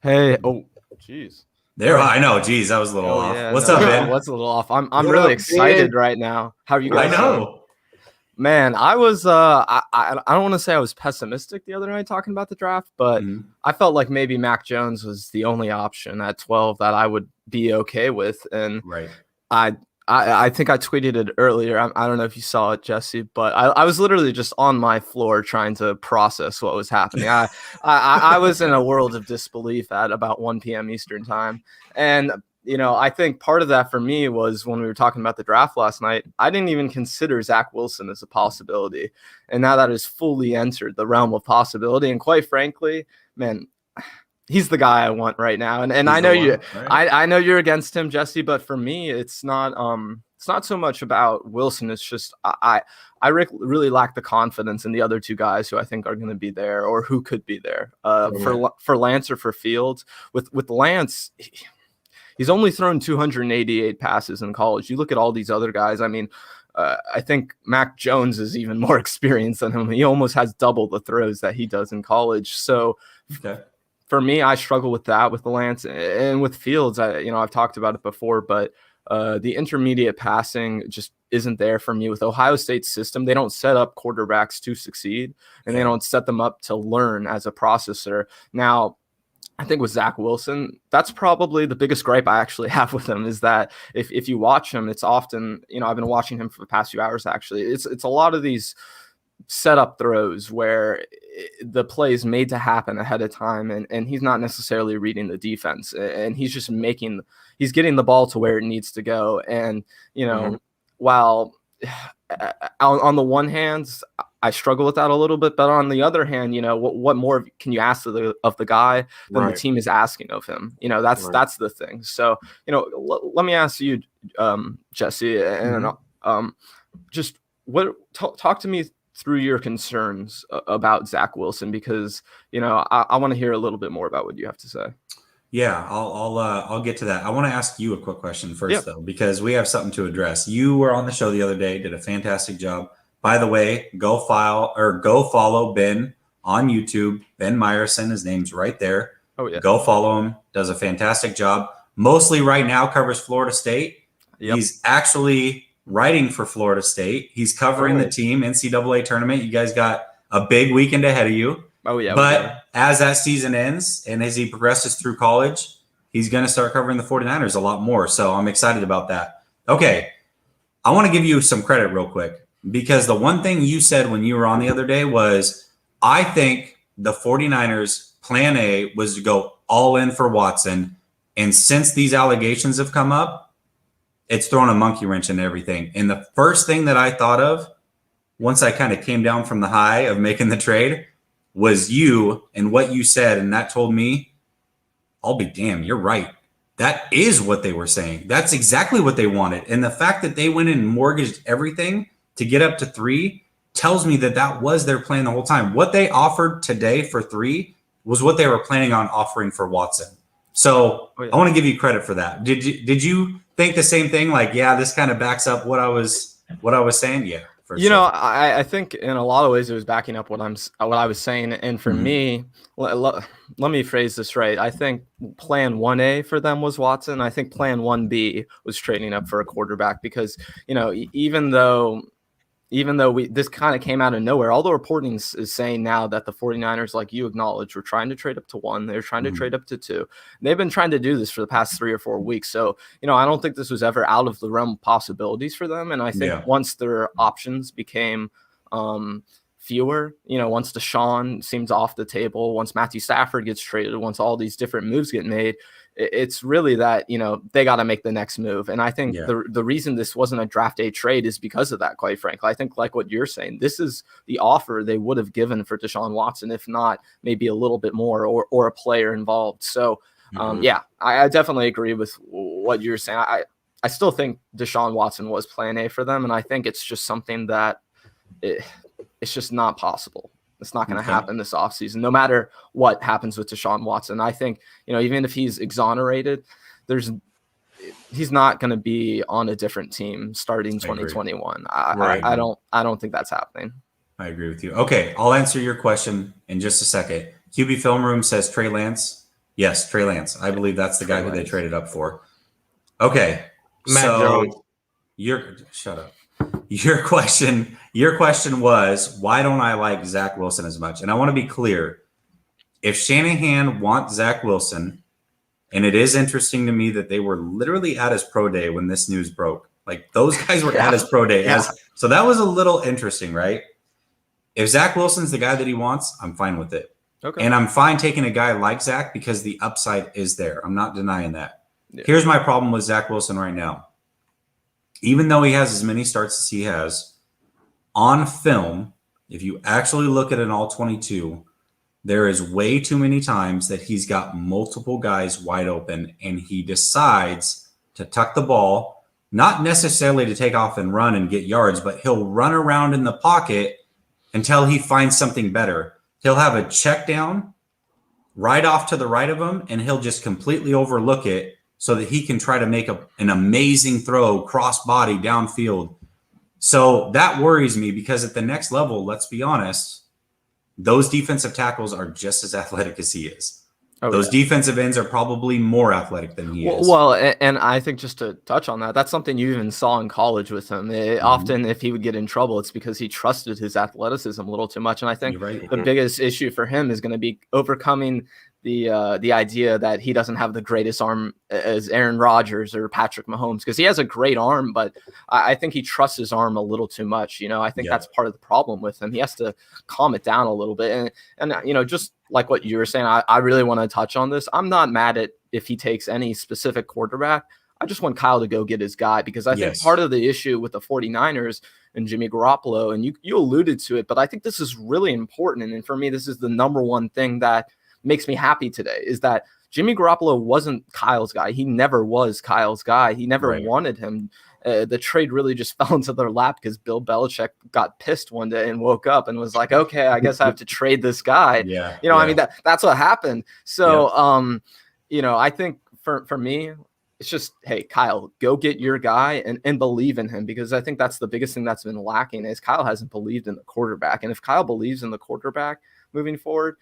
Hey, oh, jeez. There, I know. Geez, that was a little Oh off. yeah, What's no, up, that Ben? was a little off. I'm What really up, excited Ben? right now. How are you I guys doing? know. Man, I don't want to say I was pessimistic the other night talking about the draft, but Mhm. I felt like maybe Mac Jones was the only option at 12 that I would be okay with, and Right. I I think I tweeted it earlier. I don't know if you saw it, Jesse, but I was literally just on my floor trying to process what was happening. I was in a world of disbelief at about 1 p.m. Eastern time, and I think part of that for me was when we were talking about the draft last night. I didn't even consider Zach Wilson as a possibility, and now that has fully entered the realm of possibility. And quite frankly, man, he's the guy I want right now. And He's I the know you one, right? I know you're against him, Jesse, but for me it's not so much about Wilson. It's just really lack the confidence in the other two guys who I think are going to be there or who could be there. Okay. For Lance or for Fields. With Lance, he's only thrown 288 passes in college. You look at all these other guys. I mean, I think Mac Jones is even more experienced than him. He almost has double the throws that he does in college. So Okay. for me, I struggle with that with the Lance and with Fields. I've talked about it before, but the intermediate passing just isn't there for me with Ohio State's system. They don't set up quarterbacks to succeed, and they don't set them up to learn as a processor. Now, I think with Zach Wilson, that's probably the biggest gripe I actually have with him is that if you watch him, it's often, I've been watching him for the past few hours, actually. It's a lot of these setup throws where the play is made to happen ahead of time, and he's not necessarily reading the defense, and he's just he's getting the ball to where it needs to go. And while on the one hand I struggle with that a little bit, but on the other hand, what more can you ask of the guy than the team is asking of him? That's the thing. So let me ask you, Jesse, and just talk to me through your concerns about Zach Wilson, because I want to hear a little bit more about what you have to say. Yeah, I'll get to that. I want to ask you a quick question first, though, because we have something to address. You were on the show the other day, did a fantastic job. By the way, go follow Ben on YouTube. Ben Meyerson, his name's right there. Oh yeah, go follow him. Does a fantastic job. Mostly right now covers Florida State. Yep. He's actually writing for Florida State. He's covering the team NCAA tournament. You guys got a big weekend ahead of you. Oh yeah. But as that season ends and as he progresses through college, he's going to start covering the 49ers a lot more. So I'm excited about that. Okay. I want to give you some credit real quick, because the one thing you said when you were on the other day was, I think the 49ers plan A was to go all in for Watson. And since these allegations have come up, it's thrown a monkey wrench into everything. And the first thing that I thought of once I kind of came down from the high of making the trade was you and what you said. And that told me, I'll be damned, you're right. That is what they were saying. That's exactly what they wanted. And the fact that they went and mortgaged everything to get up to 3 tells me that that was their plan the whole time. What they offered today for 3 was what they were planning on offering for Watson. So I want to give you credit for that. Did you think the same thing? Like, yeah, this kind of backs up what I was saying. Yeah. I think in a lot of ways it was backing up what I was saying. And for me, let me phrase this right. I think plan 1A for them was Watson. I think plan 1B was trading up for a quarterback, because, even though this kind of came out of nowhere, all the reporting is saying now that the 49ers, like you acknowledged, were trying to trade up to 1. They're trying to trade up to 2. They've been trying to do this for the past 3 or 4 weeks. So, I don't think this was ever out of the realm of possibilities for them. And I think once their options became fewer, once Deshaun seems off the table, once Matthew Stafford gets traded, once all these different moves get made, it's really that, they got to make the next move. And I think the reason this wasn't a draft day trade is because of that, quite frankly. I think, like what you're saying, this is the offer they would have given for Deshaun Watson, if not maybe a little bit more, or a player involved. So, I definitely agree with what you're saying. I still think Deshaun Watson was plan A for them. And I think it's just something that it's just not possible. It's not going to happen this offseason, no matter what happens with Deshaun Watson. I think, even if he's exonerated, he's not going to be on a different team starting 2021. I don't think that's happening. I agree with you. Okay, I'll answer your question in just a second. QB Film Room says Trey Lance Yes, Trey Lance. I believe that's the guy who they traded up for. Okay. Mac so Jones. shut up. Your question was, why don't I like Zach Wilson as much? And I want to be clear. If Shanahan wants Zach Wilson, and it is interesting to me that they were literally at his pro day when this news broke. Like those guys were at his pro day. So that was a little interesting, right? If Zach Wilson's the guy that he wants, I'm fine with it. Okay. And I'm fine taking a guy like Zach because the upside is there. I'm not denying that. Yeah. Here's my problem with Zach Wilson right now. Even though he has as many starts as he has, on film, if you actually look at an all 22, there is way too many times that he's got multiple guys wide open and he decides to tuck the ball, not necessarily to take off and run and get yards, but he'll run around in the pocket until he finds something better. He'll have a check down right off to the right of him, and he'll just completely overlook it so that he can try to make an amazing throw, cross body downfield. So that worries me because at the next level, let's be honest, those defensive tackles are just as athletic as he is. Those defensive ends are probably more athletic than he is. Well, and I think just to touch on that, that's something you even saw in college with him. Often if he would get in trouble, it's because he trusted his athleticism a little too much. And I think the biggest issue for him is going to be overcoming the idea that he doesn't have the greatest arm as Aaron Rodgers or Patrick Mahomes, because he has a great arm, but I think he trusts his arm a little too much. I think that's part of the problem with him. He has to calm it down a little bit. And just like what you were saying, I really want to touch on this. I'm not mad at if he takes any specific quarterback. I just want Kyle to go get his guy, because I think part of the issue with the 49ers and Jimmy Garoppolo, and you alluded to it, but I think this is really important. And for me, this is the number one thing that makes me happy today, is that Jimmy Garoppolo wasn't Kyle's guy. He never was Kyle's guy. He never wanted him. The trade really just fell into their lap because Bill Belichick got pissed one day and woke up and was like, okay, I guess I have to trade this guy. I mean, that's what happened. So, I think for me, it's just, hey, Kyle, go get your guy and believe in him, because I think that's the biggest thing that's been lacking is Kyle hasn't believed in the quarterback. And if Kyle believes in the quarterback moving forward,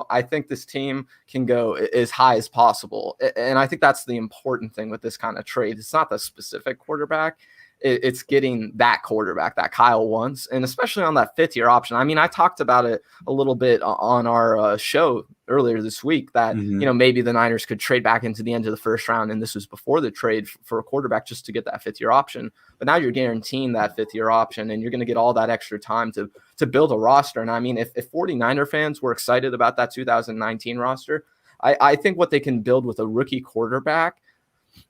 I think this team can go as high as possible. And I think that's the important thing with this kind of trade. It's not the specific quarterback. It's getting that quarterback that Kyle wants, and especially on that fifth-year option. I mean, I talked about it a little bit on our show earlier this week that, maybe the Niners could trade back into the end of the first round, and this was before the trade for a quarterback just to get that fifth-year option. But now you're guaranteeing that fifth-year option, and you're going to get all that extra time to build a roster. And I mean, if 49er fans were excited about that 2019 roster, I think what they can build with a rookie quarterback,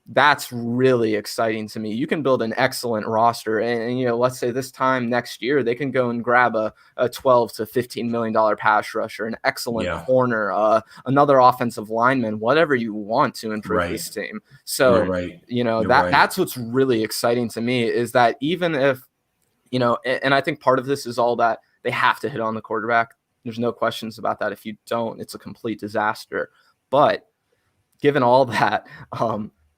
that's really exciting to me. You can build an excellent roster, and let's say this time next year they can go and grab a $12 to $15 million pass rusher, an excellent corner, another offensive lineman, whatever you want to improve this team. So that's what's really exciting to me, is that even if and I think part of this is all that they have to hit on the quarterback. There's no questions about that. If you don't, it's a complete disaster. But given all that,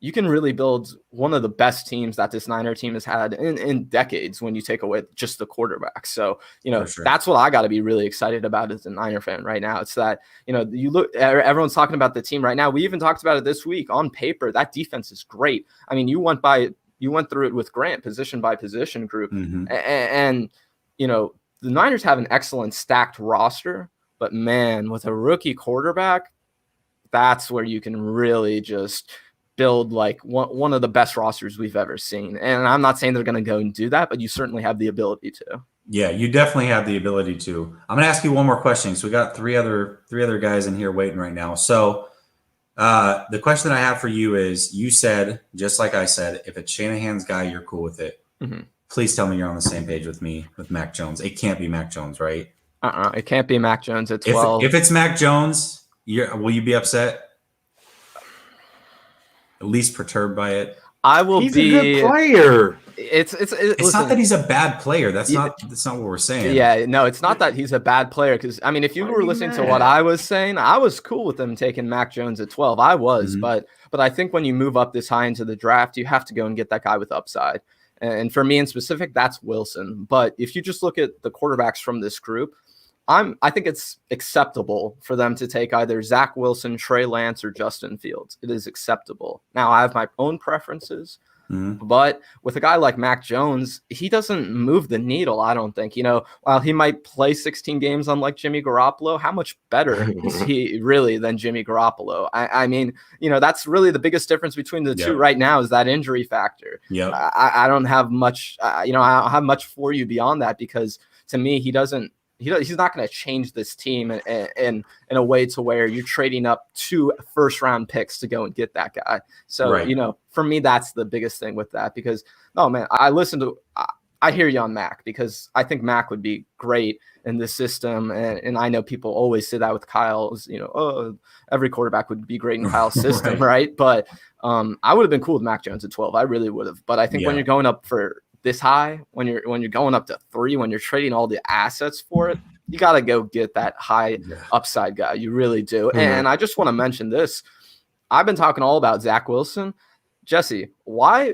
you can really build one of the best teams that this Niner team has had in decades when you take away just the quarterback. So, that's what I got to be really excited about as a Niner fan right now. It's that, you look, everyone's talking about the team right now. We even talked about it this week. On paper, that defense is great. I mean, you went through it with Grant, position by position group. And the Niners have an excellent stacked roster, but man, with a rookie quarterback, that's where you can really just build like one of the best rosters we've ever seen. And I'm not saying they're going to go and do that, but you certainly have the ability to. Yeah, you definitely have the ability to. I'm going to ask you one more question. So we got three other guys in here waiting right now. So the question that I have for you is, you said, just like I said, if it's Shanahan's guy, you're cool with it. Please tell me you're on the same page with me with Mac Jones. It can't be Mac Jones, right? It can't be Mac Jones at 12. If it's Mac Jones, will you be upset? At least perturbed by it? I will. He's a good player. It's not that he's a bad player. That's not what we're saying. Yeah, no, it's not that he's a bad player. Because I mean, if you were listening to what I was saying, I was cool with them taking Mac Jones at 12. I was, but I think when you move up this high into the draft, you have to go and get that guy with upside. And for me in specific, that's Wilson. But if you just look at the quarterbacks from this group, I think it's acceptable for them to take either Zach Wilson, Trey Lance, or Justin Fields. It is acceptable. Now, I have my own preferences, but with a guy like Mac Jones, he doesn't move the needle, I don't think. While he might play 16 games unlike Jimmy Garoppolo, how much better is he really than Jimmy Garoppolo? I mean, that's really the biggest difference between the two right now is that injury factor. Yeah, I don't have much, I don't have much for you beyond that, because to me, he's not going to change this team in a way to where you're trading up 2 first-round picks to go and get that guy. So, for me, that's the biggest thing with that, because, oh, man, I hear you on Mac, because I think Mac would be great in this system. And I know people always say that with Kyle's, every quarterback would be great in Kyle's system, right? But I would have been cool with Mac Jones at 12. I really would have. But I think when you're going up for this high, when you're going up to 3, when you're trading all the assets for it, you got to go get that high upside guy. You really do. And I just want to mention this. I've been talking all about Zach Wilson. Jesse, why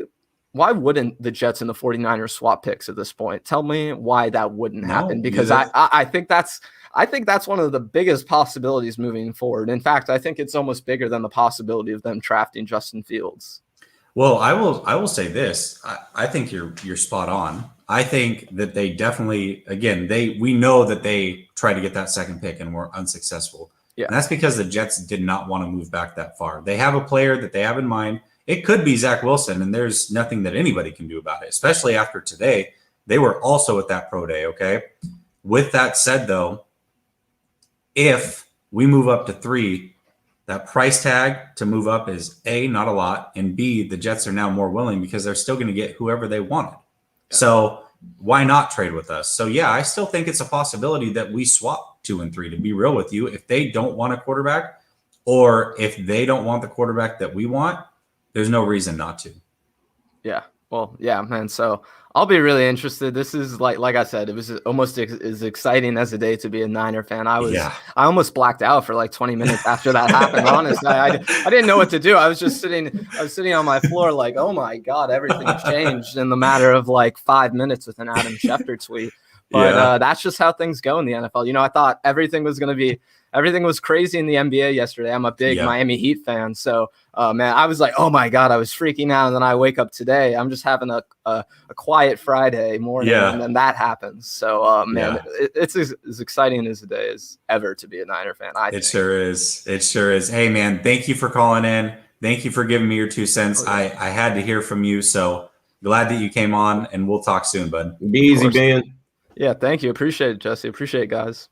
wouldn't the Jets and the 49ers swap picks at this point? Tell me why that wouldn't happen, because I think that's one of the biggest possibilities moving forward. In fact, I think it's almost bigger than the possibility of them drafting Justin Fields. Well, I will say this. I think you're spot on. I think that they definitely, again, we know that they tried to get that second pick and were unsuccessful. Yeah. And that's because the Jets did not want to move back that far. They have a player that they have in mind. It could be Zach Wilson, and there's nothing that anybody can do about it, especially after today. They were also at that pro day, okay? With that said, though, if we move up to 3, that price tag to move up is A, not a lot, and B, the Jets are now more willing because they're still going to get whoever they wanted. Yeah. So why not trade with us? So, yeah, I still think it's a possibility that we swap 2 and 3, to be real with you. If they don't want a quarterback, or if they don't want the quarterback that we want, there's no reason not to. Yeah. Well, yeah, man. So I'll be really interested. This is like I said, it was almost as exciting as a day to be a Niner fan. I almost blacked out for like 20 minutes after that happened. Honestly, I didn't know what to do. I was sitting on my floor like, oh my God, everything changed in the matter of like 5 minutes with an Adam Schefter tweet. But that's just how things go in the NFL. I thought everything was crazy in the NBA yesterday. I'm a big Miami Heat fan. So, man, I was like, oh, my God, I was freaking out. And then I wake up today. I'm just having a quiet Friday morning. And then that happens. So, man, it's as exciting as a day as ever to be a Niner fan. It sure is. It sure is. Hey, man, thank you for calling in. Thank you for giving me your 2 cents. I had to hear from you. So glad that you came on, and we'll talk soon, bud. Be easy, man. Yeah, thank you. Appreciate it, Jesse. Appreciate it, guys.